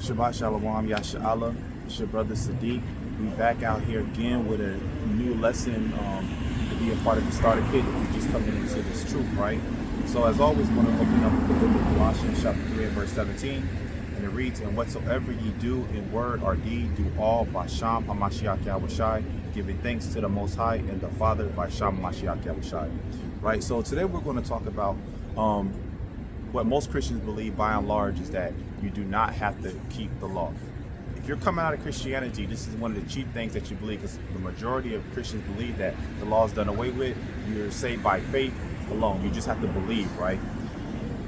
Shabbat Shalom, Yasha Allah. It's your brother Sadiq. We back out here again with a new lesson to be a part of the starter kit if you're just coming into this truth, right? So as always, we're going to open up the book of Colossians chapter 3 and verse 17. And it reads, "And whatsoever ye do in word or deed, do all by Sham HaMashiach Yahushai, giving thanks to the Most High and the Father by Sham HaMashiach Yahushai." Right? So today we're going to talk about what most Christians believe by and large is that you do not have to keep the law. If you're coming out of Christianity, this is one of the chief things that you believe, because the majority of Christians believe that the law is done away with. You're saved by faith alone. You just have to believe, right?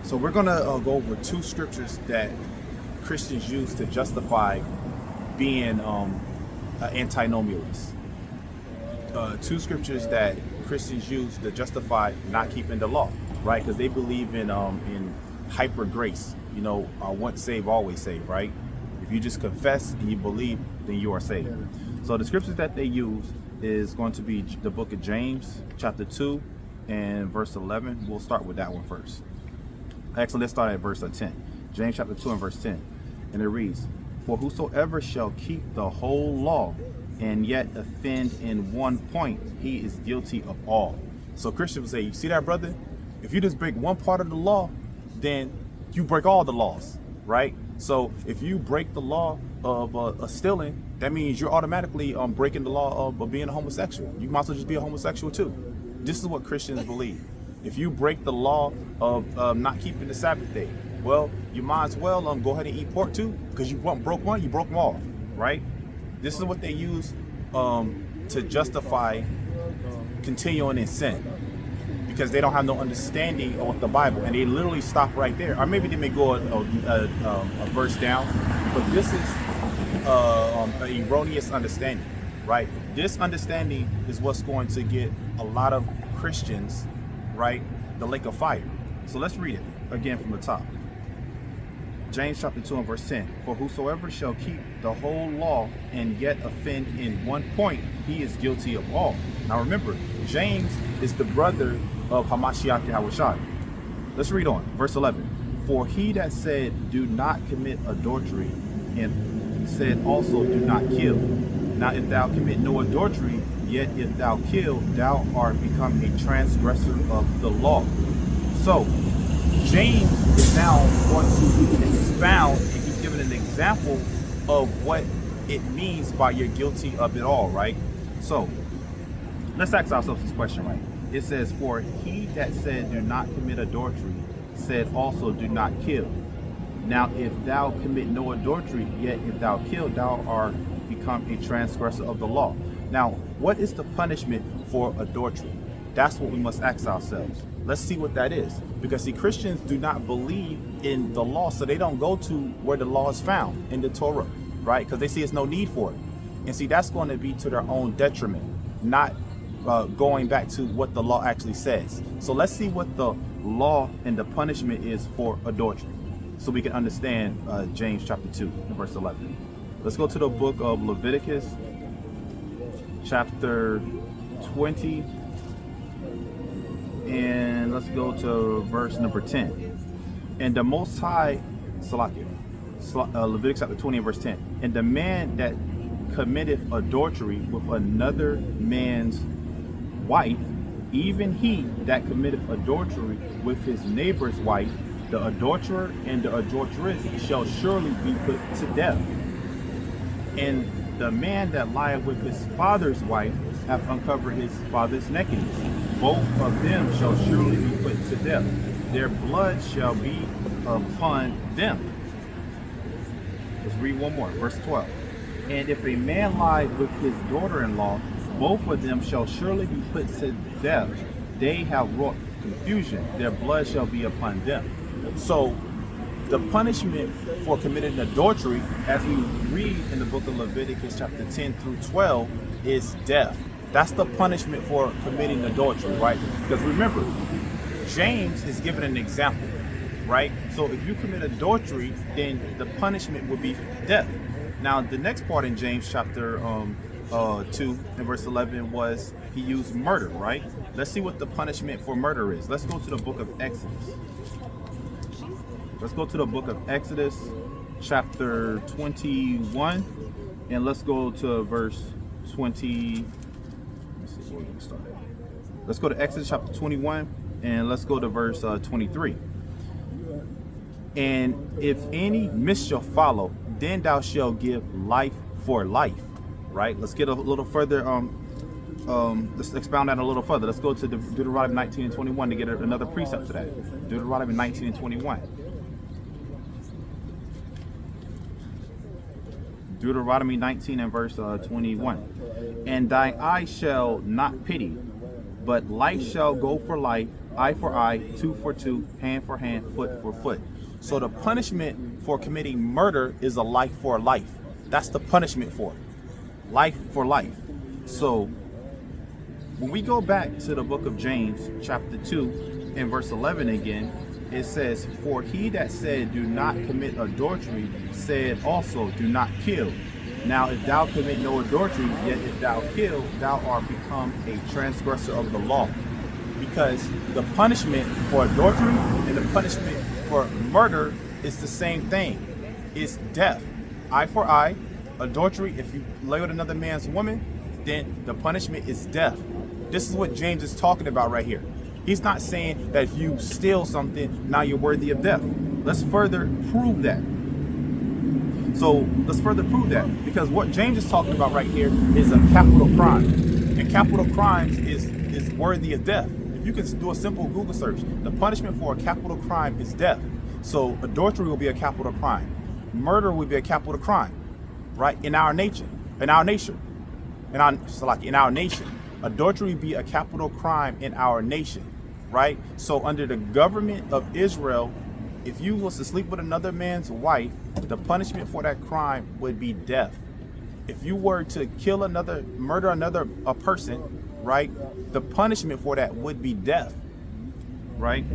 So we're going to go over two scriptures that Christians use to justify being antinomialists. Two scriptures that Christians use to justify not keeping the law, right? Because they believe in hyper grace. You know, once saved, always saved, right? If you just confess and you believe, then you are saved. So the scriptures that they use is going to be the book of James, chapter 2 and verse 11. We'll start with that one first. Actually, let's start at verse 10. James chapter 2 and verse 10. And it reads, "For whosoever shall keep the whole law and yet offend in one point, he is guilty of all." So Christians will say, you see that, brother? If you just break one part of the law, then you break all the laws, right? So if you break the law of stealing, that means you're automatically breaking the law of being a homosexual. You might as well just be a homosexual too. This is what Christians believe. If you break the law of not keeping the Sabbath day, well, you might as well go ahead and eat pork too, because you broke one, you broke them all, right? This is what they use to justify continuing in sin, because they don't have no understanding of the Bible, and they literally stop right there. Or maybe they may go a verse down, but this is an erroneous understanding, right? This understanding is what's going to get a lot of Christians, right, the lake of fire. So let's read it again from the top. James chapter 2 and verse 10. "For whosoever shall keep the whole law and yet offend in one point, he is guilty of all." Now remember, James is the brother of Hamashiach Yahushai. Let's read on. Verse 11. "For he that said, do not commit adultery, and said also, do not kill. Now if thou commit no adultery, yet if thou kill, thou art become a transgressor of the law." So James is now going to expound, and he's giving an example of what it means by you're guilty of it all, right? So let's ask ourselves this question, right? It says, "For he that said, do not commit adultery, said also, do not kill. Now if thou commit no adultery, yet if thou kill, thou art become a transgressor of the law." Now, what is the punishment for adultery? That's what we must ask ourselves. Let's see what that is. Because see, Christians do not believe in the law, so they don't go to where the law is found in the Torah, right? Because they see there's no need for it. And see, that's going to be to their own detriment, not going back to what the law actually says. So let's see what the law and the punishment is for adultery, so we can understand James chapter 2 and verse 11. Let's go to the book of Leviticus chapter 20, and let's go to verse number 10. "And the Most High," Leviticus chapter 20 and verse 10, "And the man that committeth adultery with another man's wife, even he that committeth adultery with his neighbor's wife, the adulterer and the adulteress shall surely be put to death. And the man that lieth with his father's wife hath uncovered his father's nakedness. Both of them shall surely be put to death. Their blood shall be upon them." Let's read one more, verse 12. "And if a man lie with his daughter-in-law, both of them shall surely be put to death. They have wrought confusion. Their blood shall be upon them." So the punishment for committing adultery, as we read in the book of Leviticus chapter 10 through 12, is death. That's the punishment for committing adultery, right? Because remember, James is giving an example, right? So if you commit adultery, then the punishment would be death. Now, the next part in James chapter 2 and verse 11 was he used murder, right? Let's see what the punishment for murder is. Let's go to the book of Exodus. Let's go to the book of Exodus chapter 21, and let's go to verse 20. Let's see where we can start. Let's go to Exodus chapter 21, and let's go to verse 23. And if any mischief follow, then thou shalt give life for life. Right? Let's get a little further. Let's expound that a little further. Let's go to Deuteronomy 19 and 21 to get another precept to that. Deuteronomy 19 and 21. Deuteronomy 19 and verse 21. And thine eye shall not pity, but life shall go for life, eye for eye, tooth for tooth, hand for hand, foot for foot. So the punishment for committing murder is a life for life. That's the punishment for it. Life for life. So when we go back to the book of James, chapter 2, and verse 11 again, it says, for he that said, do not commit adultery, said also, do not kill. Now, if thou commit no adultery, yet if thou kill, thou art become a transgressor of the law. Because the punishment for adultery and the punishment for murder is the same thing. It's death. Eye for eye. Adultery, if you lay with another man's woman, then the punishment is death. This is what James is talking about right here. He's not saying that if you steal something, now you're worthy of death. Let's further prove that. So let's further prove that, because what James is talking about right here is a capital crime. And capital crimes is worthy of death. If you can do a simple Google search, the punishment for a capital crime is death. So adultery will be a capital crime. Murder will be a capital crime, right? In our nation. Adultery be a capital crime in our nation, right? So under the government of Israel, if you was to sleep with another man's wife, the punishment for that crime would be death. If you were to murder another person, right? The punishment for that would be death, right?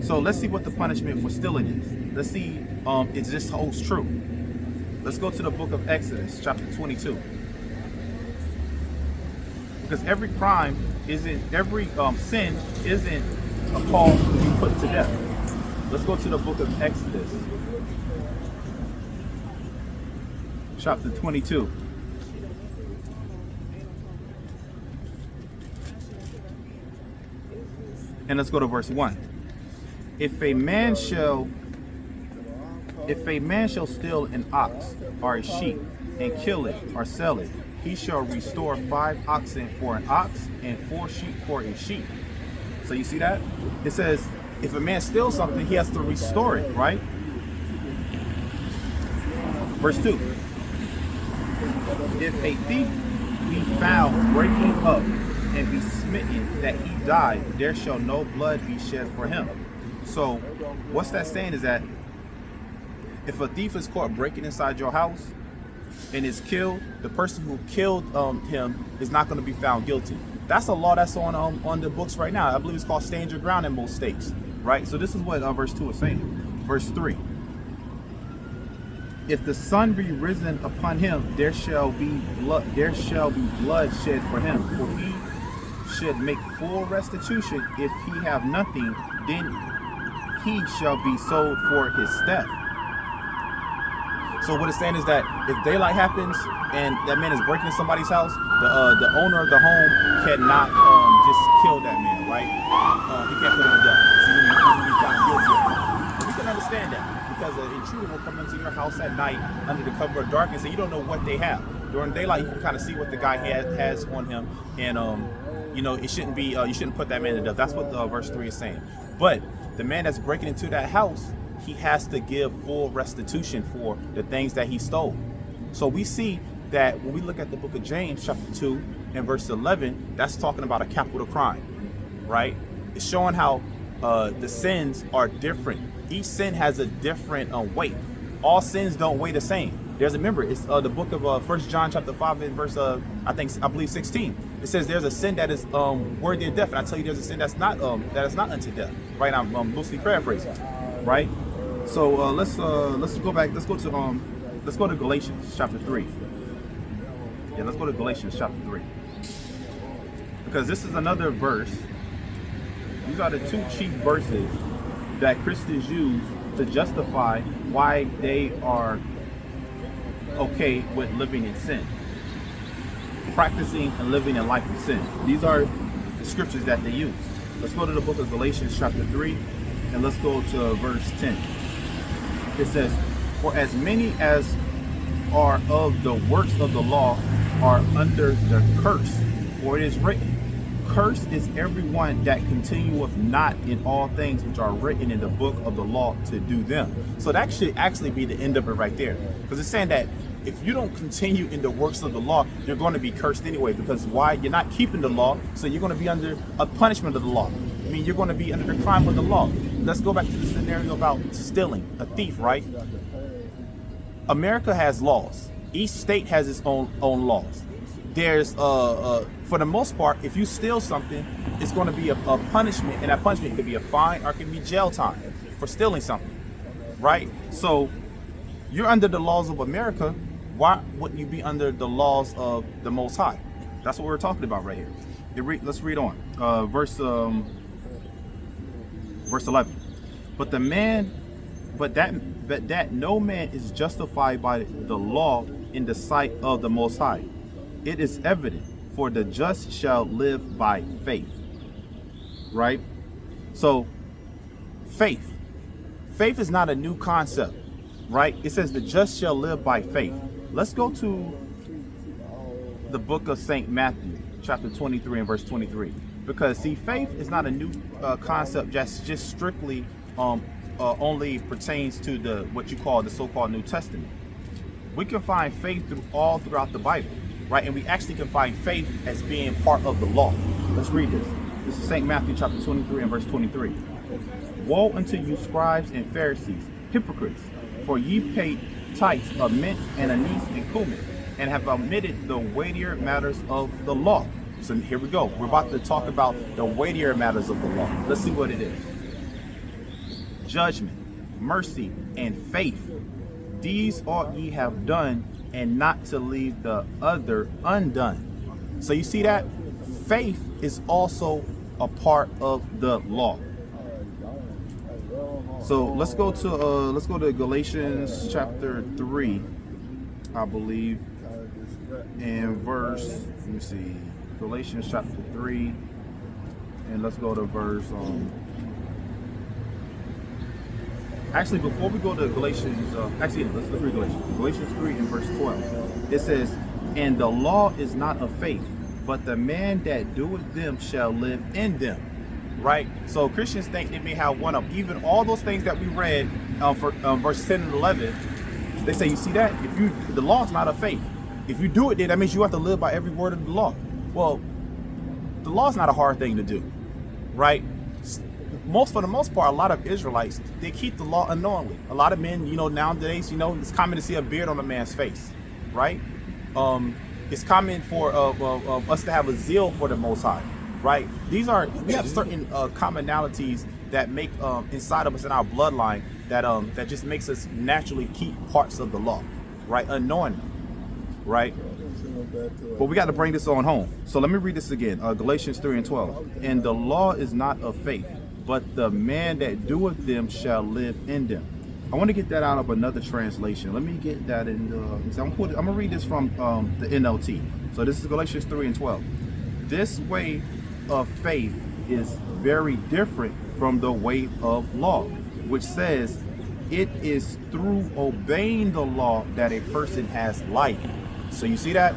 So let's see what the punishment for stealing is. Let's see if this holds true. Let's go to the book of Exodus, chapter 22. Because every sin isn't a cause to be put to death. Let's go to the book of Exodus, chapter 22. And let's go to verse 1. If a man shall steal an ox or a sheep and kill it or sell it, he shall restore 5 oxen for an ox and 4 sheep for a sheep. So you see that? It says, if a man steals something, he has to restore it, right? Verse 2. If a thief be found breaking up and be smitten that he die, there shall no blood be shed for him. So what's that saying is that if a thief is caught breaking inside your house and is killed, the person who killed him is not going to be found guilty. That's a law that's on the books right now. I believe it's called stand your ground in most states, right? So this is what verse 2 is saying. Verse 3. If the sun be risen upon him, there shall be blood shed for him, for he should make full restitution. If he have nothing, then he shall be sold for his theft. So what it's saying is that if daylight happens and that man is breaking in somebody's house, the owner of the home cannot just kill that man, right? He can't put him to death. So he's going to be found guilty. And we can understand that, because an intruder will come into your house at night under the cover of darkness, and you don't know what they have. During daylight, you can kind of see what the guy has on him, and it shouldn't be. You shouldn't put that man to death. That's what verse 3 is saying. But the man that's breaking into that house, he has to give full restitution for the things that he stole. So we see that when we look at the book of James, chapter 2 and verse 11, that's talking about a capital crime, right? It's showing how the sins are different. Each sin has a different weight. All sins don't weigh the same. Remember, it's the book of 1 John chapter 5 and verse, I believe 16. It says there's a sin that is worthy of death. And I tell you there's a sin that's not that is not unto death. Right? I'm loosely paraphrasing. Right? So let's go back. Let's go to Galatians chapter 3. Yeah, let's go to Galatians chapter 3. Because this is another verse. These are the two chief verses that Christians use to justify why they are okay with living in sin, practicing and living a life of sin. These are the scriptures that they use. Let's go to the book of Galatians chapter 3, and let's go to verse 10. It says, for as many as are of the works of the law are under the curse, for it is written, cursed is everyone that continueth not in all things which are written in the book of the law to do them. So that should actually be the end of it right there, because it's saying that if you don't continue in the works of the law, you're going to be cursed anyway. Because why? You're not keeping the law, so you're going to be under a punishment of the law. I mean, you're going to be under the crime of the law. Let's go back to the scenario about stealing, a thief, right? America has laws. Each state has its own laws. There's for the most part, if you steal something, it's going to be a punishment, and that punishment could be a fine or it can be jail time for stealing something, right? So you're under the laws of America. Why wouldn't you be under the laws of the Most High? That's what we're talking about right here. Let's read on. Verse 11. But that no man is justified by the law in the sight of the Most High. It is evident, for the just shall live by faith. Right? So, faith. Faith is not a new concept, right? It says the just shall live by faith. Let's go to the book of St. Matthew, chapter 23 and verse 23. Because, see, faith is not a new concept, just strictly only pertains to what you call the so-called New Testament. We can find faith all throughout the Bible, right? And we actually can find faith as being part of the law. Let's read this. This is St. Matthew chapter 23 and verse 23. Woe unto you, scribes and Pharisees, hypocrites, for ye pay tithes of mint and anise and cumin, and have omitted the weightier matters of the law. So here we go. We're about to talk about the weightier matters of the law. Let's see what it is. Judgment, mercy, and faith. These ought ye have done, and not to leave the other undone. So you see that? Faith is also a part of the law. So let's go to Galatians chapter 3, I believe, and verse, let me see, Galatians chapter 3, and let's go to verse, actually, before we go to Galatians, let's read Galatians. Galatians 3 and verse 12. It says, and the law is not of faith, but the man that doeth them shall live in them. Right? So Christians think they may have one of even all those things that we read for verse 10 and 11. They say, you see that? The law is not of faith. If you do it, then that means you have to live by every word of the law. Well, the law is not a hard thing to do, right? For the most part, a lot of Israelites, they keep the law unknowingly. A lot of men, nowadays, it's common to see a beard on a man's face, right? It's common for us to have a zeal for the Most High, right? We have certain commonalities that make inside of us in our bloodline that just makes us naturally keep parts of the law, right? Unknowingly, right? But we got to bring this on home. So let me read this again. Galatians 3 and 12. And the law is not of faith, but the man that doeth them shall live in them. I want to get that out of another translation. Let me get that in. I'm going to read this from the NLT. So this is Galatians 3 and 12. This way of faith is very different from the way of law, which says it is through obeying the law that a person has life. So you see that?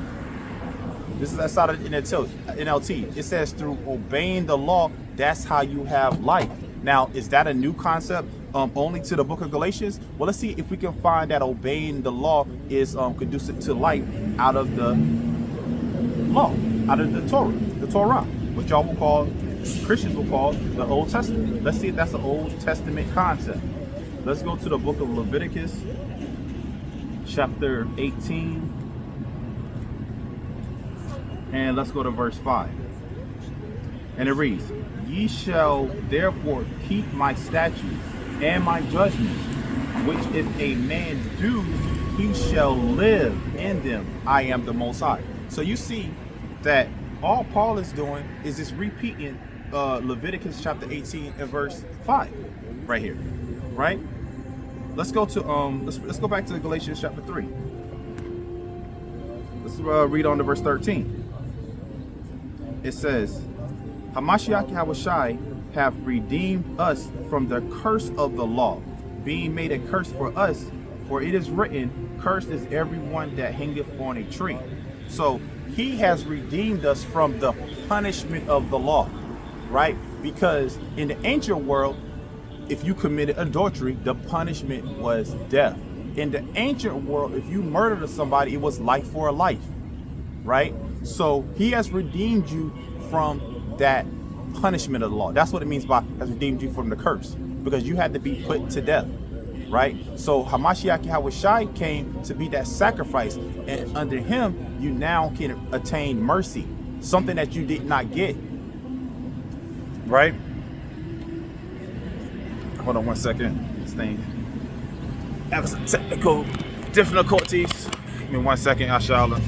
This is outside of NLT. It says through obeying the law, that's how you have life. Now, is that a new concept only to the book of Galatians? Well, let's see if we can find that obeying the law is conducive to life out of the law, out of the Torah, which y'all will call, Christians will call the Old Testament. Let's see if that's an Old Testament concept. Let's go to the book of Leviticus, chapter 18. And let's go to verse 5. And it reads, ye shall therefore keep my statutes and my judgments, which if a man do, he shall live in them. I am the Most High. So you see that all Paul is doing is just repeating Leviticus chapter 18 and verse 5 right here, right? let's go to let's go back to Galatians chapter 3. Let's read on to verse 13. It says, Hamashiach Yahushai have redeemed us from the curse of the law, being made a curse for us, for it is written, cursed is everyone that hangeth on a tree. So he has redeemed us from the punishment of the law, right? Because in the ancient world, if you committed adultery, the punishment was death. In the ancient world, if you murdered somebody, it was life for a life, right? So he has redeemed you from that punishment of the law. That's what it means by has redeemed you from the curse, because you had to be put to death, right? So Hamashiach Yahushai came to be that sacrifice, and under him, you now can attain mercy, something that you did not get, right? Hold on one second. This thing have some technical difficulties. Give me 1 second, Ashala.